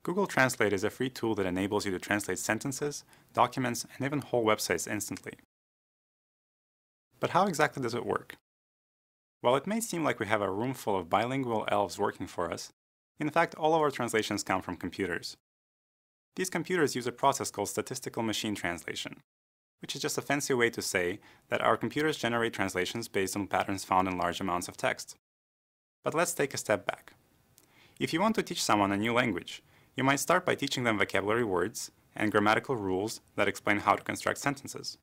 Google Translate is a free tool that enables you to translate sentences, documents, and even whole websites instantly. But how exactly does it work? While it may seem like we have a room full of bilingual elves working for us, in fact all of our translations come from computers. These computers use a process called statistical machine translation, which is just a fancy way to say that our computers generate translations based on patterns found in large amounts of text. But let's take a step back. If you want to teach someone a new language, you might start by teaching them vocabulary words and grammatical rules that explain how to construct sentences.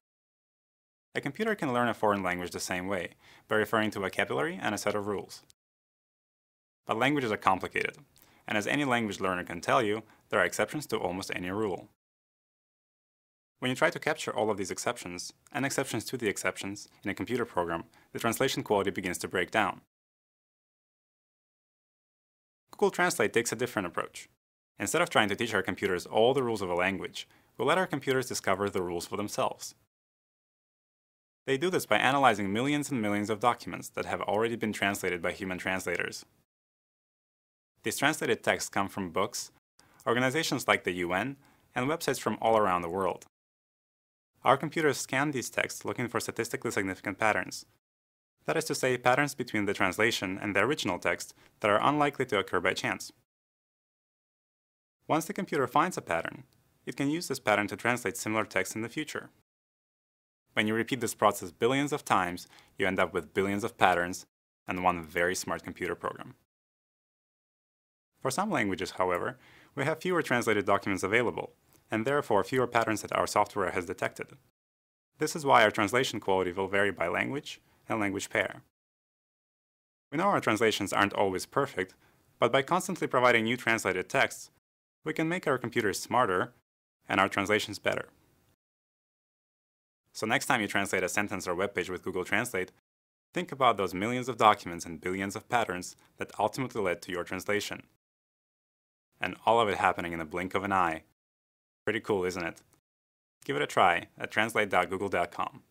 A computer can learn a foreign language the same way, by referring to vocabulary and a set of rules. But languages are complicated, and as any language learner can tell you, there are exceptions to almost any rule. When you try to capture all of these exceptions, and exceptions to the exceptions, in a computer program, the translation quality begins to break down. Google Translate takes a different approach. Instead of trying to teach our computers all the rules of a language, we'll let our computers discover the rules for themselves. They do this by analyzing millions and millions of documents that have already been translated by human translators. These translated texts come from books, organizations like the UN, and websites from all around the world. Our computers scan these texts looking for statistically significant patterns. That is to say, patterns between the translation and the original text that are unlikely to occur by chance. Once the computer finds a pattern, it can use this pattern to translate similar text in the future. When you repeat this process billions of times, you end up with billions of patterns and one very smart computer program. For some languages, however, we have fewer translated documents available, and therefore fewer patterns that our software has detected. This is why our translation quality will vary by language and language pair. We know our translations aren't always perfect, but by constantly providing new translated texts, we can make our computers smarter and our translations better. So next time you translate a sentence or web page with Google Translate, think about those millions of documents and billions of patterns that ultimately led to your translation. And all of it happening in the blink of an eye. Pretty cool, isn't it? Give it a try at translate.google.com.